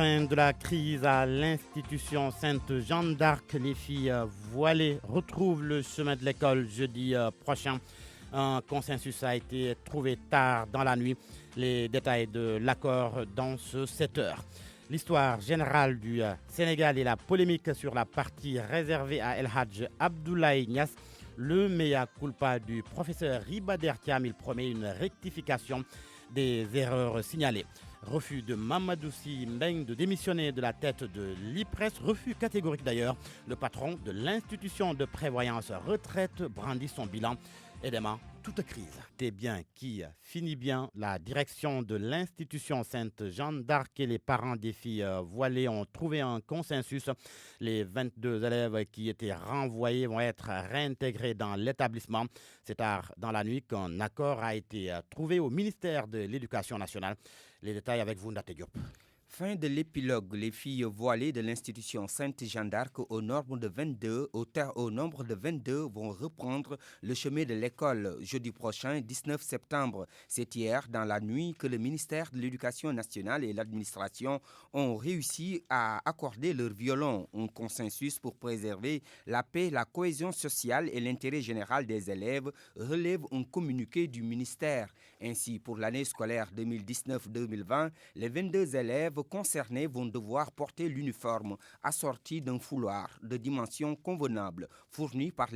Fin de la crise à l'institution Sainte-Jeanne d'Arc. Les filles voilées retrouvent le chemin de l'école jeudi prochain. Un consensus a été trouvé tard dans la nuit. Les détails de l'accord dans ce 7 heures. L'histoire générale du Sénégal et la polémique sur la partie réservée à El Hadj Abdoulaye Niass. Le mea culpa du professeur Iba Der Thiam. Il promet une rectification des erreurs signalées. Refus de Mamadou Sy Mbengue de démissionner de la tête de l'IPRES. Refus catégorique d'ailleurs. Le patron de l'institution de prévoyance retraite brandit son bilan et dément toute crise. C'est bien qui finit bien. La direction de l'institution Sainte-Jeanne d'Arc et les parents des filles voilées ont trouvé un consensus. Les 22 élèves qui étaient renvoyés vont être réintégrés dans l'établissement. C'est tard dans la nuit qu'un accord a été trouvé au ministère de l'Éducation nationale. Les détails avec vous, Ndate Diop. Fin de l'épilogue. Les filles voilées de l'institution Sainte-Jeanne d'Arc au nombre de 22 vont reprendre le chemin de l'école jeudi prochain, 19 septembre. C'est hier, dans la nuit, que le ministère de l'Éducation nationale et l'administration ont réussi à accorder leur violon. Un consensus pour préserver la paix, la cohésion sociale et l'intérêt général des élèves, relève un communiqué du ministère. Ainsi, pour l'année scolaire 2019-2020, les 22 élèves concernés vont devoir porter l'uniforme assorti d'un foulard de dimension convenable fourni par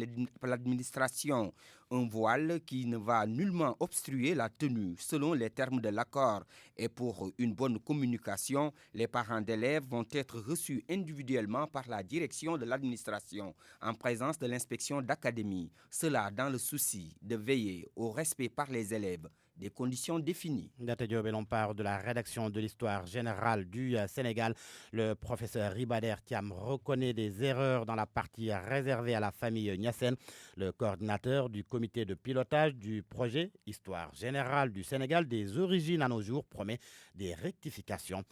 l'administration. Un voile qui ne va nullement obstruer la tenue selon les termes de l'accord. Et pour une bonne communication, les parents d'élèves vont être reçus individuellement par la direction de l'administration en présence de l'inspection d'académie. Cela dans le souci de veiller au respect par les élèves des conditions définies. Ndate Diop, on parle de la rédaction de l'histoire générale du Sénégal. Le professeur Iba Der Thiam reconnaît des erreurs dans la partie réservée à la famille Niassène. Le coordinateur du comité de pilotage du projet Histoire générale du Sénégal des origines à nos jours promet des rectifications.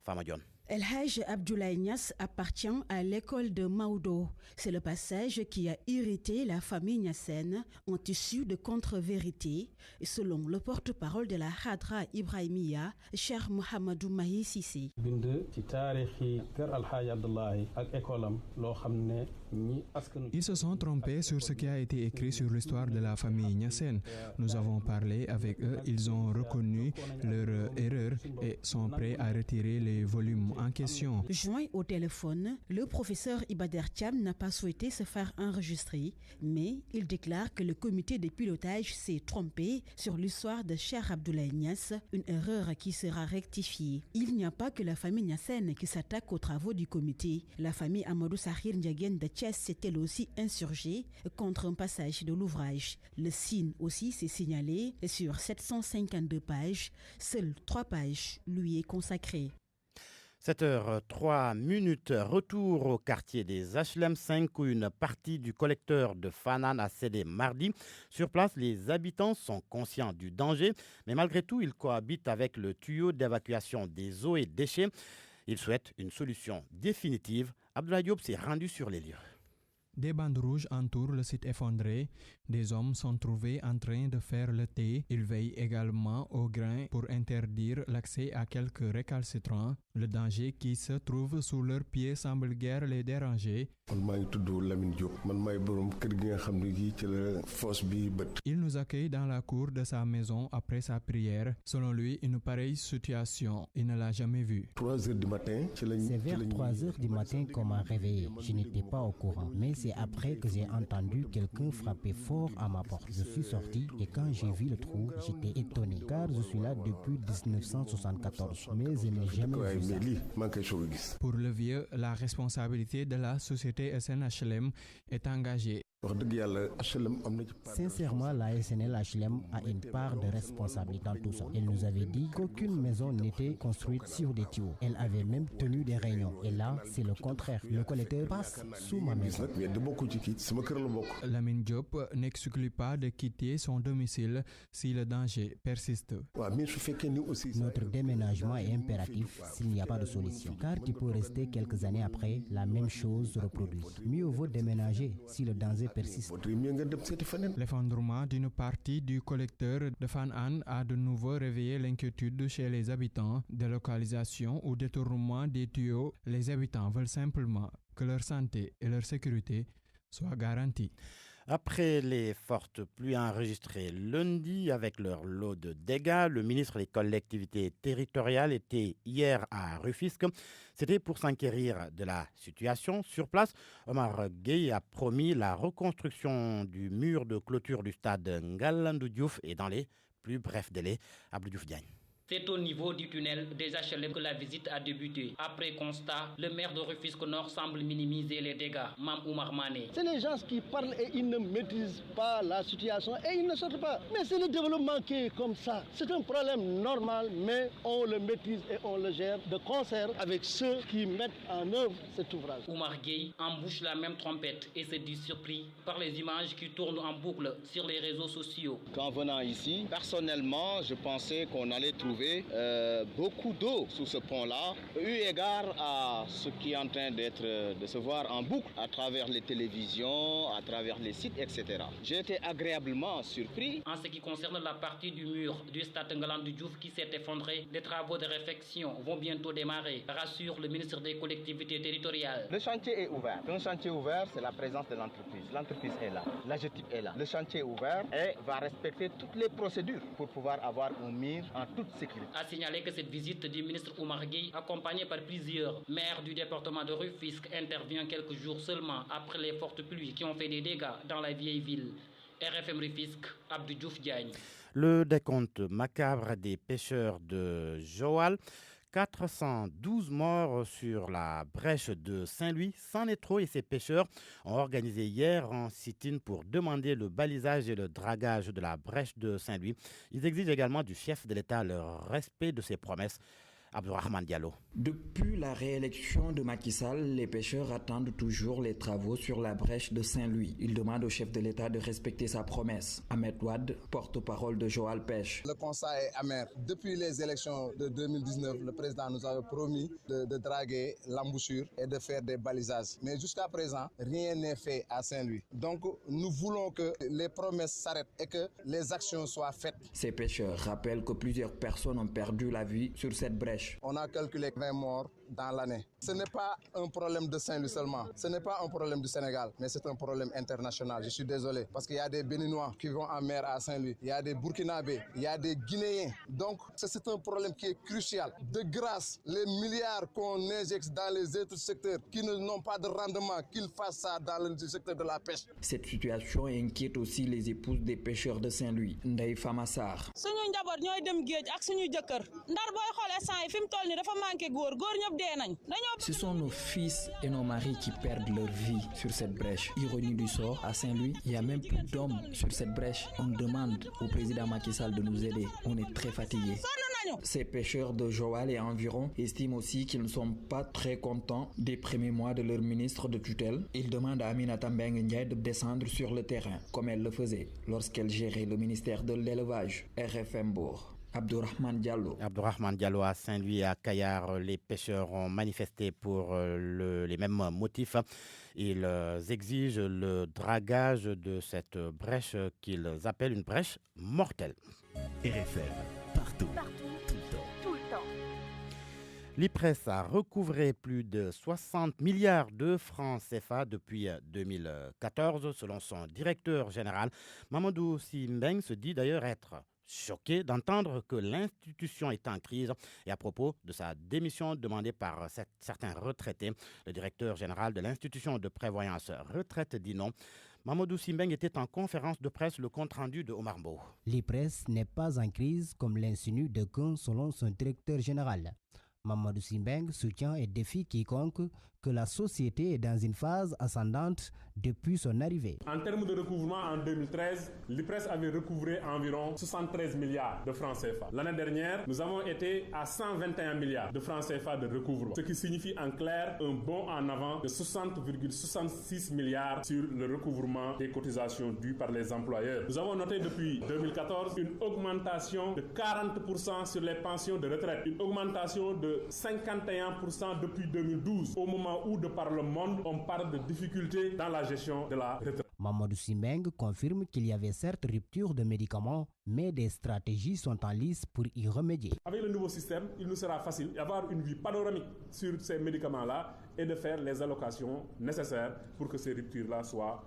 Famadion. El Hadj Abdoulaye Niass appartient à l'école de Maodo. C'est le passage qui a irrité la famille niassène en tissu de contre-vérité. Selon le porte-parole de la Hadra Ibrahimiya, Cheikh Mohamedou Mahi Cissé. Ils se sont trompés sur ce qui a été écrit sur l'histoire de la famille niassène. Nous avons parlé avec eux, ils ont reconnu leur erreur et sont prêts à retirer les volumes en question. Joint au téléphone, le professeur Iba Der Thiam n'a pas souhaité se faire enregistrer, mais il déclare que le comité de pilotage s'est trompé sur l'histoire de Cheikh Abdoulaye Niass, une erreur qui sera rectifiée. Il n'y a pas que la famille niassène qui s'attaque aux travaux du comité. La famille Amadou Sahir Ndiagen de Thiès s'est elle aussi insurgée contre un passage de l'ouvrage. Le signe aussi s'est signalé et sur 752 pages, seules 3 pages lui est consacrée. 7h03, retour au quartier des HLM 5 où une partie du collecteur de Fanane a cédé mardi. Sur place, les habitants sont conscients du danger, mais malgré tout, ils cohabitent avec le tuyau d'évacuation des eaux et déchets. Ils souhaitent une solution définitive. Abdoulaye Diop s'est rendu sur les lieux. Des bandes rouges entourent le site effondré. Des hommes sont trouvés en train de faire le thé. Ils veillent également au grain pour interdire l'accès à quelques récalcitrants. Le danger qui se trouve sous leurs pieds semble guère les déranger. Il nous accueille dans la cour de sa maison après sa prière. Selon lui, une pareille situation, il ne l'a jamais vue. C'est vers 3 heures du matin qu'on m'a réveillé. Je n'étais pas au courant, mais c'est après que j'ai entendu quelqu'un frapper fort à ma porte. Je suis sorti et quand j'ai vu le trou, j'étais étonné car je suis là depuis 1974, mais je n'ai jamais vu ça. Pour le vieux, la responsabilité de la société SNHLM est engagée. Sincèrement, la SNL HLM a une part de responsabilité dans tout ça. Elle nous avait dit qu'aucune maison n'était construite sur des tuyaux. Elle avait même tenu des réunions. Et là, c'est le contraire. Le collecteur passe sous ma maison. Lamine Diop n'exclut pas de quitter son domicile si le danger persiste. Notre déménagement est impératif s'il n'y a pas de solution. Car tu peux rester quelques années après, la même chose se reproduit. Mieux vaut déménager si le danger persiste. L'effondrement d'une partie du collecteur de Fan An a de nouveau réveillé l'inquiétude chez les habitants. Délocalisation ou détournement des tuyaux, les habitants veulent simplement que leur santé et leur sécurité soient garanties. Après les fortes pluies enregistrées lundi avec leur lot de dégâts, le ministre des collectivités territoriales était hier à Rufisque. C'était pour s'enquérir de la situation. Sur place, Omar Gueye a promis la reconstruction du mur de clôture du stade Ngalandou Diouf et dans les plus brefs délais. Abdou Diouf Diagne. C'est au niveau du tunnel des HLM que la visite a débuté. Après constat, le maire de Rufisque Nord semble minimiser les dégâts. Mam Oumar Mané. C'est les gens qui parlent et ils ne maîtrisent pas la situation et ils ne sortent pas. Mais c'est le développement qui est comme ça. C'est un problème normal, mais on le maîtrise et on le gère de concert avec ceux qui mettent en œuvre cet ouvrage. Oumar Gueye embouche la même trompette et se dit surpris par les images qui tournent en boucle sur les réseaux sociaux. Qu'en venant ici, personnellement, je pensais qu'on allait trouver beaucoup d'eau sous ce pont-là, eu égard à ce qui est en train de se voir en boucle à travers les télévisions, à travers les sites, etc. J'ai été agréablement surpris. En ce qui concerne la partie du mur du stade Ngalandou Diouf qui s'est effondré, les travaux de réfection vont bientôt démarrer, rassure le ministre des collectivités territoriales. Le chantier est ouvert. Un chantier ouvert, c'est la présence de l'entreprise. L'entreprise est là, l'AGETIP est là. Le chantier est ouvert et va respecter toutes les procédures pour pouvoir avoir un mur en toute sécurité. A signalé que cette visite du ministre Oumar Gueye, accompagnée par plusieurs maires du département de Rufisque, intervient quelques jours seulement après les fortes pluies qui ont fait des dégâts dans la vieille ville. RFM Rufisque, Abdou Diouf Diagne. Le décompte macabre des pêcheurs de Joal. 412 morts sur la brèche de Saint-Louis. C'en est trop et ces pêcheurs ont organisé hier un sit-in pour demander le balisage et le dragage de la brèche de Saint-Louis. Ils exigent également du chef de l'État le respect de ses promesses. Abdourahmane Diallo. Depuis la réélection de Macky Sall, les pêcheurs attendent toujours les travaux sur la brèche de Saint-Louis. Ils demandent au chef de l'État de respecter sa promesse. Ahmed Ouad, porte-parole de Joal Pêche. Le constat est amer. Depuis les élections de 2019, le président nous avait promis de draguer l'embouchure et de faire des balisages. Mais jusqu'à présent, rien n'est fait à Saint-Louis. Donc nous voulons que les promesses s'arrêtent et que les actions soient faites. Ces pêcheurs rappellent que plusieurs personnes ont perdu la vie sur cette brèche. On a calculé 20 morts dans l'année. Ce n'est pas un problème de Saint-Louis seulement. Ce n'est pas un problème du Sénégal, mais c'est un problème international. Je suis désolé parce qu'il y a des Béninois qui vont en mer à Saint-Louis. Il y a des Burkinabés, il y a des Guinéens. Donc c'est un problème qui est crucial. De grâce, les milliards qu'on injecte dans les autres secteurs qui n'ont pas de rendement, qu'ils fassent ça dans le secteur de la pêche. Cette situation inquiète aussi les épouses des pêcheurs de Saint-Louis. Ndeye Famassar. Ce sont nos fils et nos maris qui perdent leur vie sur cette brèche. Ironie du sort, à Saint-Louis, il n'y a même plus d'hommes sur cette brèche. On demande au président Macky Sall de nous aider. On est très fatigués. Ces pêcheurs de Joal et environ estiment aussi qu'ils ne sont pas très contents des premiers mois de leur ministre de tutelle. Ils demandent à Aminata Mbengue Ndiaye de descendre sur le terrain, comme elle le faisait lorsqu'elle gérait le ministère de l'élevage. RFM Bourg. Abdourahmane Diallo. Abdourahmane Diallo à Saint-Louis et à Kayar. Les pêcheurs ont manifesté pour les mêmes motifs. Ils exigent le dragage de cette brèche qu'ils appellent une brèche mortelle. RFM, partout, tout le temps. L'IPRES a recouvré plus de 60 milliards de francs CFA depuis 2014, selon son directeur général. Mamadou Sy Mbengue se dit d'ailleurs être choqué d'entendre que l'institution est en crise et à propos de sa démission demandée par certains retraités. Le directeur général de l'institution de prévoyance retraite dit non. Mamadou Sy Mbengue était en conférence de presse, le compte-rendu de Omar Mbow. L'IPRES n'est pas en crise comme l'insinue d'aucuns selon son directeur général. Mamadou Sy Mbengue soutient et défie quiconque que la société est dans une phase ascendante depuis son arrivée. En termes de recouvrement, en 2013, l'IPRES avait recouvré environ 73 milliards de francs CFA. L'année dernière, nous avons été à 121 milliards de francs CFA de recouvrement, ce qui signifie en clair un bond en avant de 60,66 milliards sur le recouvrement des cotisations dues par les employeurs. Nous avons noté depuis 2014 une augmentation de 40% sur les pensions de retraite, une augmentation de 51% depuis 2012, au moment où de par le monde on parle de difficultés dans la gestion de la retraite. Mamadou Simeng confirme qu'il y avait certes rupture de médicaments, mais des stratégies sont en lice pour y remédier. Avec le nouveau système, il nous sera facile d'avoir une vue panoramique sur ces médicaments-là et de faire les allocations nécessaires pour que ces ruptures-là soient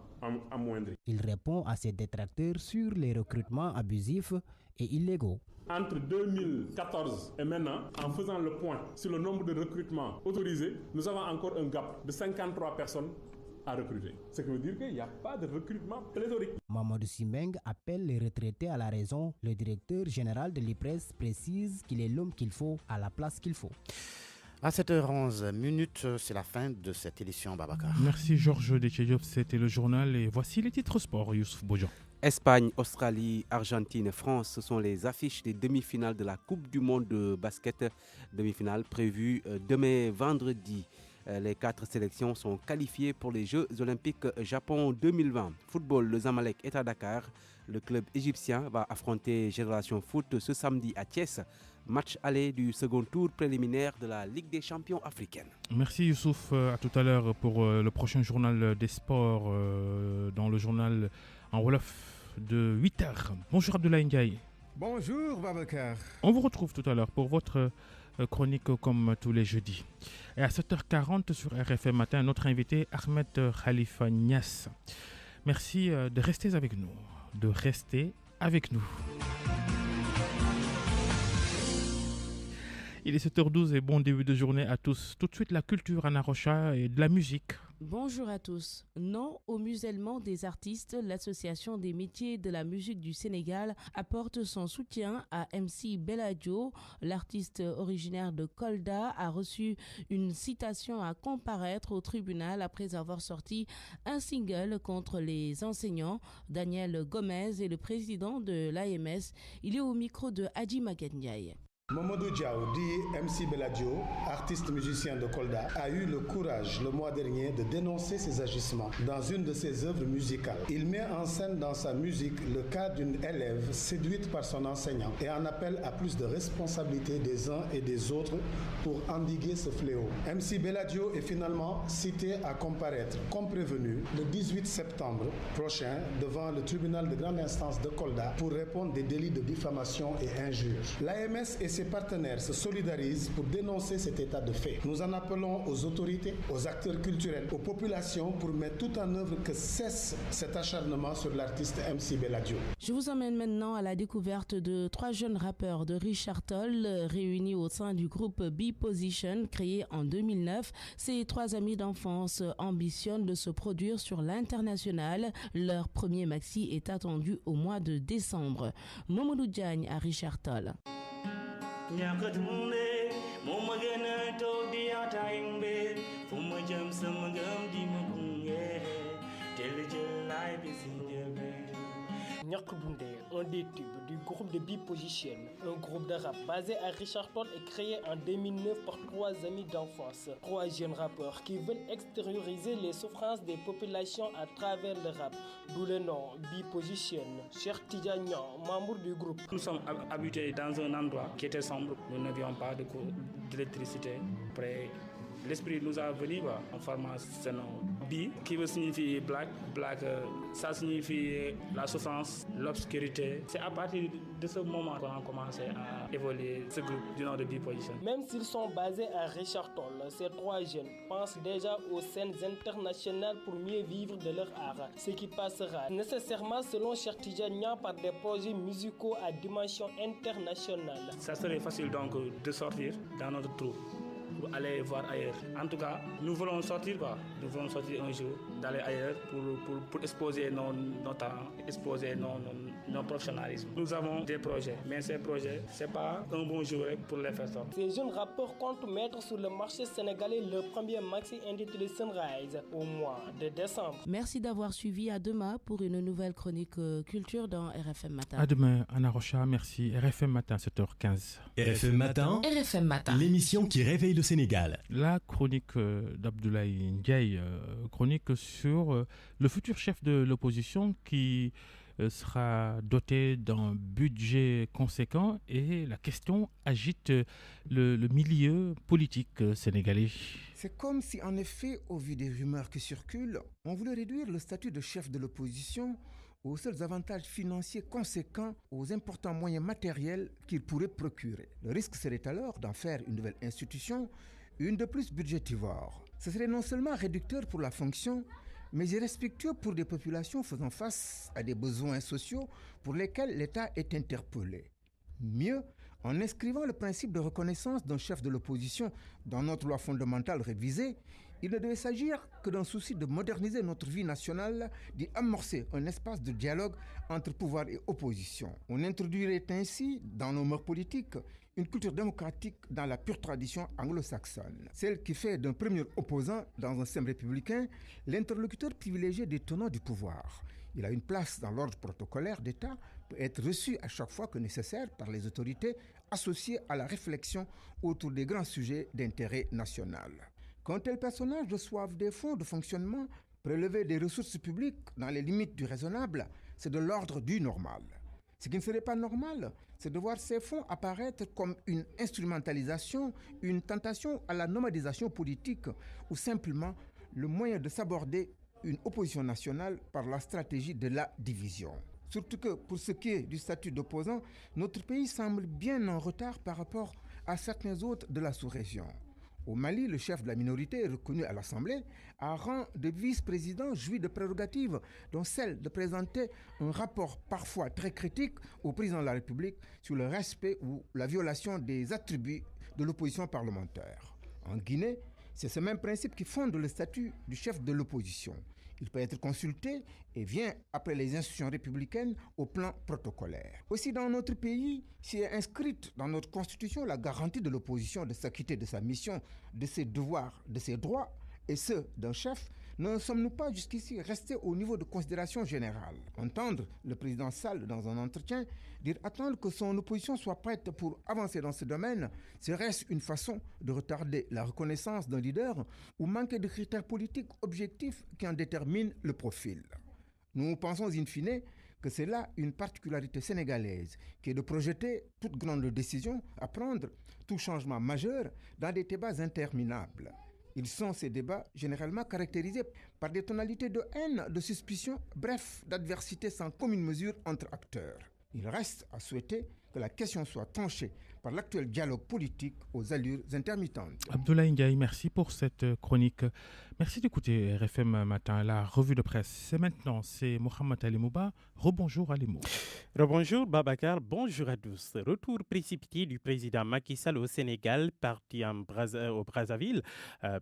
amoindries. Il répond à ses détracteurs sur les recrutements abusifs et illégaux. Entre 2014 et maintenant, en faisant le point sur le nombre de recrutements autorisés, nous avons encore un gap de 53 personnes à recruter. Ce qui veut dire qu'il n'y a pas de recrutement pléthorique. Mamadou Simeng appelle les retraités à la raison. Le directeur général de l'IPRES précise qu'il est l'homme qu'il faut à la place qu'il faut. À 7h11, c'est la fin de cette édition, Babacar. Merci Georges Déthié-Diop, c'était le journal et voici les titres sport, Youssouf Bojan. Espagne, Australie, Argentine et France, ce sont les affiches des demi-finales de la Coupe du monde de basket, demi-finale prévue demain vendredi. Les 4 sélections sont qualifiées pour les Jeux Olympiques Japon 2020. Football, le Zamalek est à Dakar. Le club égyptien va affronter Génération Foot ce samedi à Thiès. Match aller du second tour préliminaire de la Ligue des champions africaine. Merci Youssouf, à tout à l'heure pour le prochain journal des sports dans le journal en Wolof de 8h. Bonjour Abdoulaye Ndiaye. Bonjour Babacar. On vous retrouve tout à l'heure pour votre chronique comme tous les jeudis. Et à 7h40 sur RFM Matin, notre invité Ahmed Khalifa Niasse. Merci de rester avec nous. Il est 7h12 et bon début de journée à tous. Tout de suite, la culture Anna Rocha et de la musique. Bonjour à tous. Non au musellement des artistes, l'Association des métiers de la musique du Sénégal apporte son soutien à MC Beladio. L'artiste originaire de Kolda a reçu une citation à comparaître au tribunal après avoir sorti un single contre les enseignants. Daniel Gomez est le président de l'AMS. Il est au micro de Hadji Magendiaye. Mamadou Diaw, dit MC Beladio, artiste musicien de Kolda, a eu le courage le mois dernier de dénoncer ses agissements dans une de ses œuvres musicales. Il met en scène dans sa musique le cas d'une élève séduite par son enseignant et en appelle à plus de responsabilité des uns et des autres pour endiguer ce fléau. MC Beladio est finalement cité à comparaître comme prévenu le 18 septembre prochain devant le tribunal de grande instance de Kolda pour répondre des délits de diffamation et injures. L'AMS et ses partenaires se solidarisent pour dénoncer cet état de fait. Nous en appelons aux autorités, aux acteurs culturels, aux populations pour mettre tout en œuvre que cesse cet acharnement sur l'artiste MC Beladio. Je vous emmène maintenant à la découverte de 3 jeunes rappeurs de Richard Toll réunis au sein du groupe B-Position créé en 2009. Ces 3 amis d'enfance ambitionnent de se produire sur l'international. Leur premier maxi est attendu au mois de décembre. Mamadou Diagne à Richard Toll. Nyak Bundé, un des tubes du groupe de B-Position, un groupe de rap basé à Richard Toll et créé en 2009 par 3 amis d'enfance. 3 jeunes rappeurs qui veulent extérioriser les souffrances des populations à travers le rap. D'où le nom B-Position. Cheikh Tidjanian, membre du groupe. Nous sommes habités dans un endroit qui était sombre. Nous n'avions pas d'électricité. Après, l'esprit nous a venu en formant ce nom. B, qui veut signifier black. Black, ça signifie la souffrance, l'obscurité. C'est à partir de ce moment qu'on a commencé à évoluer ce groupe du nom de B-Position. Même s'ils sont basés à Richard Toll, ces 3 jeunes pensent déjà aux scènes internationales pour mieux vivre de leur art. Ce qui passera nécessairement, selon Cheikh Tidjanian, par des projets musicaux à dimension internationale. Ça serait facile donc de sortir dans notre trou pour aller voir ailleurs. En tout cas, nous voulons sortir Nous voulons sortir un jour, d'aller ailleurs pour exposer nos talents, exposer nos professionnalismes. Nous avons des projets, mais ces projets, c'est pas un bon jour pour les faire sortir. Ces jeunes rappeurs comptent mettre sur le marché sénégalais leur premier maxi intitulé Sunrise au mois de décembre. Merci d'avoir suivi. À demain pour une nouvelle chronique culture dans RFM Matin. À demain, Anna Rocha, merci. RFM Matin, 7h15. RFM Matin. RFM Matin. L'émission qui réveille le Sénégal. La chronique d'Abdoulaye Ndiaye, chronique sur le futur chef de l'opposition qui sera doté d'un budget conséquent et la question agite le milieu politique sénégalais. C'est comme si, en effet, au vu des rumeurs qui circulent, on voulait réduire le statut de chef de l'opposition aux seuls avantages financiers conséquents aux importants moyens matériels qu'il pourrait procurer. Le risque serait alors d'en faire une nouvelle institution, une de plus budgétivore. Ce serait non seulement réducteur pour la fonction, mais irrespectueux pour des populations faisant face à des besoins sociaux pour lesquels l'État est interpellé. Mieux, en inscrivant le principe de reconnaissance d'un chef de l'opposition dans notre loi fondamentale révisée, il ne devait s'agir que d'un souci de moderniser notre vie nationale, d'y amorcer un espace de dialogue entre pouvoir et opposition. On introduirait ainsi, dans nos mœurs politiques, une culture démocratique dans la pure tradition anglo-saxonne, celle qui fait d'un premier opposant dans un système républicain l'interlocuteur privilégié des tenants du pouvoir. Il a une place dans l'ordre protocolaire d'État, peut être reçu à chaque fois que nécessaire par les autorités associées à la réflexion autour des grands sujets d'intérêt national. Qu'un tel personnage reçoive des fonds de fonctionnement, prélever des ressources publiques dans les limites du raisonnable, c'est de l'ordre du normal. Ce qui ne serait pas normal, c'est de voir ces fonds apparaître comme une instrumentalisation, une tentation à la nomadisation politique ou simplement le moyen de s'aborder une opposition nationale par la stratégie de la division. Surtout que pour ce qui est du statut d'opposant, notre pays semble bien en retard par rapport à certains autres de la sous-région. Au Mali, le chef de la minorité reconnu à l'Assemblée, à rang de vice-président, jouit de prérogatives, dont celle de présenter un rapport parfois très critique au président de la République sur le respect ou la violation des attributs de l'opposition parlementaire. En Guinée, c'est ce même principe qui fonde le statut du chef de l'opposition. Il peut être consulté et vient après les institutions républicaines au plan protocolaire. Aussi dans notre pays, s'y est inscrite dans notre constitution la garantie de l'opposition de s'acquitter de sa mission, de ses devoirs, de ses droits et ceux d'un chef. Ne sommes-nous pas jusqu'ici restés au niveau de considération générale? Entendre le président Sall dans un entretien dire attendre que son opposition soit prête pour avancer dans ce domaine, serait-ce une façon de retarder la reconnaissance d'un leader ou manquer de critères politiques objectifs qui en déterminent le profil? Nous pensons in fine que c'est là une particularité sénégalaise, qui est de projeter toute grande décision à prendre, tout changement majeur, dans des débats interminables. Ils sont, ces débats, généralement caractérisés par des tonalités de haine, de suspicion, bref, d'adversité sans commune mesure entre acteurs. Il reste à souhaiter que la question soit tranchée par l'actuel dialogue politique aux allures intermittentes. Abdoulaye Ndiaye, merci pour cette chronique. Merci d'écouter RFM Matin, la revue de presse. C'est maintenant, c'est Mohamed Ali Mouba. Rebonjour Ali Mou. Rebonjour Babacar, bonjour à tous. Retour précipité du président Macky Sall au Sénégal, parti au Brazzaville,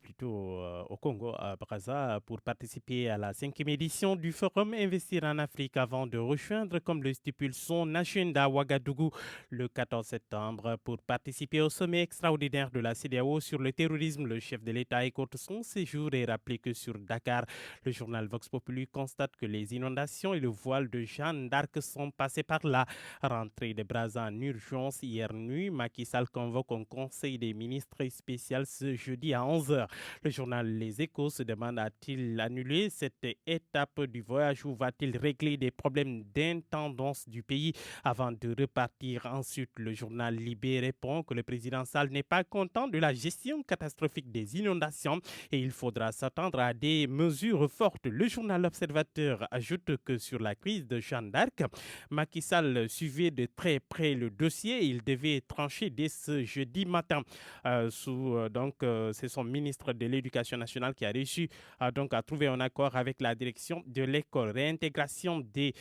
plutôt au Congo, à Brazza, pour participer à la 5e édition du Forum Investir en Afrique avant de rejoindre, comme le stipule son agenda, Ouagadougou le 14 septembre pour participer au sommet extraordinaire de la CEDEAO sur le terrorisme. Le chef de l'État écoute son séjour et rappelle que sur Dakar, le journal Vox Populi constate que les inondations et le voile de Jeanne d'Arc sont passés par là. Rentrée de Brazza en urgence hier nuit, Macky Sall convoque un conseil des ministres spécial ce jeudi à 11h. Le journal Les Échos se demande a-t-il annulé cette étape du voyage ou va-t-il régler des problèmes d'intendance du pays avant de repartir? Ensuite, le journal Libé répond que le président Sall n'est pas content de la gestion catastrophique des inondations et il faudra s'attendre à des mesures fortes. Le journal L'Observateur ajoute que sur la crise de Jeanne d'Arc, Macky Sall suivait de très près le dossier et il devait trancher dès ce jeudi matin. C'est son ministre de l'Éducation nationale qui a réussi à trouver un accord avec la direction de l'école. Réintégration des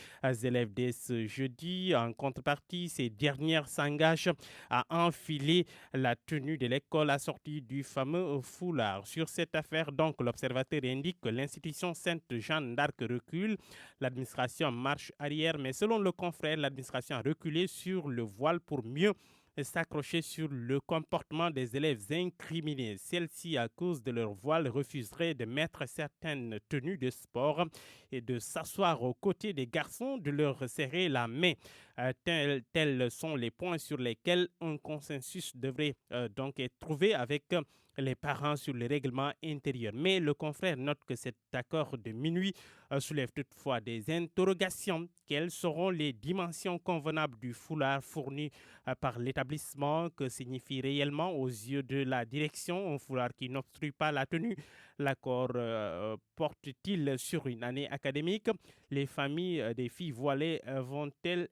élèves dès ce jeudi. En contrepartie, ces dernières s'engagent à enfiler la tenue de l'école assortie du fameux foulard. Sur cette affaire, donc, l'Observateur indique que l'institution Sainte-Jeanne d'Arc recule. L'administration marche arrière, mais selon le confrère, l'administration a reculé sur le voile pour mieux s'accrocher sur le comportement des élèves incriminés. Celles-ci, à cause de leur voile, refuseraient de mettre certaines tenues de sport et de s'asseoir aux côtés des garçons, de leur serrer la main. Tels sont les points sur lesquels un consensus devrait donc être trouvé avec les parents sur le règlement intérieur. Mais le confrère note que cet accord de minuit soulève toutefois des interrogations. Quelles seront les dimensions convenables du foulard fourni par l'établissement? Que signifie réellement aux yeux de la direction un foulard qui n'obstrue pas la tenue? L'accord porte-t-il sur une année académique? Les familles des filles voilées ont-elles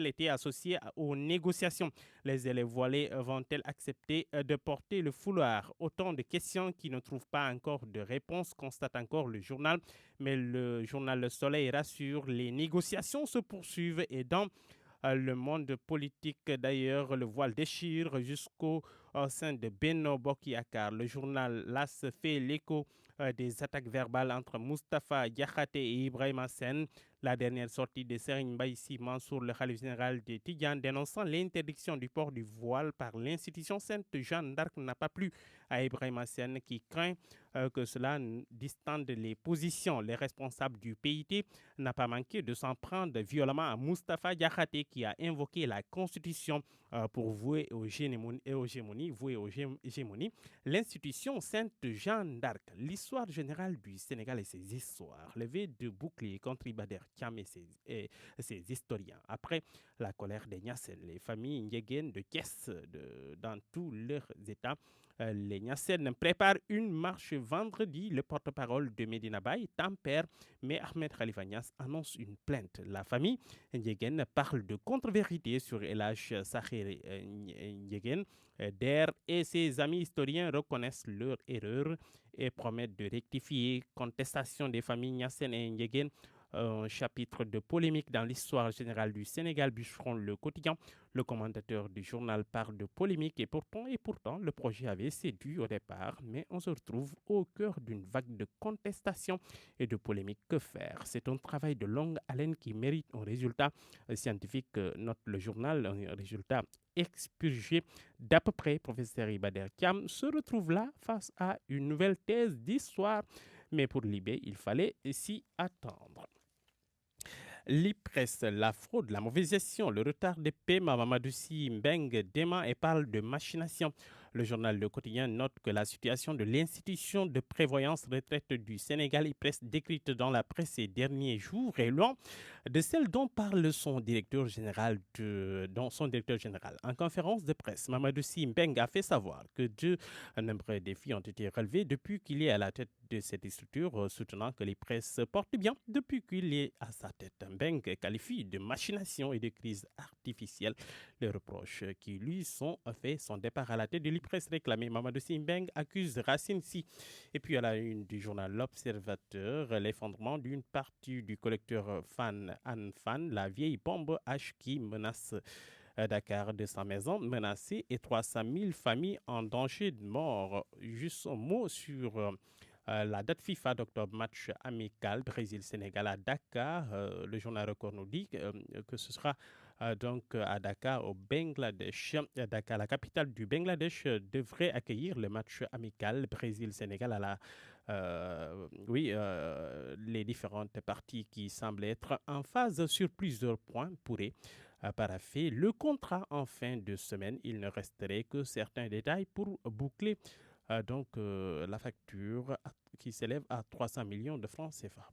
été associées aux négociations? Les élèves voilés vont-elles accepter de porter le foulard? Autant de questions qui ne trouvent pas encore de réponse, constate encore le journal. Mais le journal Le Soleil rassure, les négociations se poursuivent et dans le monde politique, d'ailleurs, le voile déchire jusqu'au sein de Benno Bokk Yakaar. Le journal LAS fait l'écho des attaques verbales entre Moustapha Diakhaté et Ibrahima Sène. La dernière sortie de Serigne Mbaye Sy Mansour, le khalife général des Tidjanes, dénonçant l'interdiction du port du voile par l'institution Sainte Jeanne d'Arc n'a pas plu à Ibrahima Sène qui craint que cela distende les positions. Les responsables du PIT n'ont pas manqué de s'en prendre violemment à Moustapha Diakhaté qui a invoqué la Constitution pour vouer aux hégémonies l'institution Sainte Jeanne d'Arc. L'histoire générale du Sénégal et ses histoires, levée de boucliers contre Iba Der Thiam et ses historiens. Après la colère des Niassènes, les familles Ndiéguène de Thiès dans tous leurs états, les Niassènes préparent une marche vendredi. Le porte-parole de Medina Baye tempère, mais Ahmed Khalifa Niass annonce une plainte. La famille Ndiéguène parle de contre-vérité sur El Hadj Sakhir Ndiéguène. Der et ses amis historiens reconnaissent leur erreur et promettent de rectifier. Contestation des familles Niassène et Ndiéguène. Un chapitre de polémique dans l'histoire générale du Sénégal, bûcheron le quotidien. Le commentateur du journal parle de polémique et pourtant, le projet avait séduit au départ, mais on se retrouve au cœur d'une vague de contestation et de polémique. Que faire? C'est un travail de longue haleine qui mérite un résultat scientifique, note le journal, un résultat expurgé d'à peu près. Professeur Iba Der Thiam se retrouve là face à une nouvelle thèse d'histoire, mais pour Libé, il fallait s'y attendre. L'IPRES, la fraude, la mauvaise gestion, le retard de paiement. Mamadou Sy Mbeng dément et parle de machination. Le journal Le Quotidien note que la situation de l'institution de prévoyance retraite du Sénégal IPRES décrite dans la presse ces derniers jours est loin de celle dont parle son directeur général. En conférence de presse, Mamadou Sy Mbeng a fait savoir que de nombreux défis ont été relevés depuis qu'il est à la tête de cette structure, soutenant que l'IPRES se porte bien depuis qu'il est à sa tête. Mbeng qualifie de machination et de crise artificielle les reproches qui lui sont faits. Son départ à la tête de l'IPRES réclamé. Mamadou Sy Mbeng accuse Racine Sy. Et puis à la une du journal L'Observateur, l'effondrement d'une partie du collecteur Anne Fan, la vieille bombe H qui menace Dakar, 200 maisons menacées et 300 000 familles en danger de mort. Juste un mot sur la date FIFA d'octobre, match amical Brésil-Sénégal à Dakar. Le journal Record nous dit que ce sera donc à Dakar, au Bangladesh. Dakar, la capitale du Bangladesh, devrait accueillir le match amical Brésil-Sénégal à les différentes parties qui semblent être en phase sur plusieurs points pourraient paraffer le contrat en fin de semaine. Il ne resterait que certains détails pour boucler la facture qui s'élève à 300 millions de francs CFA.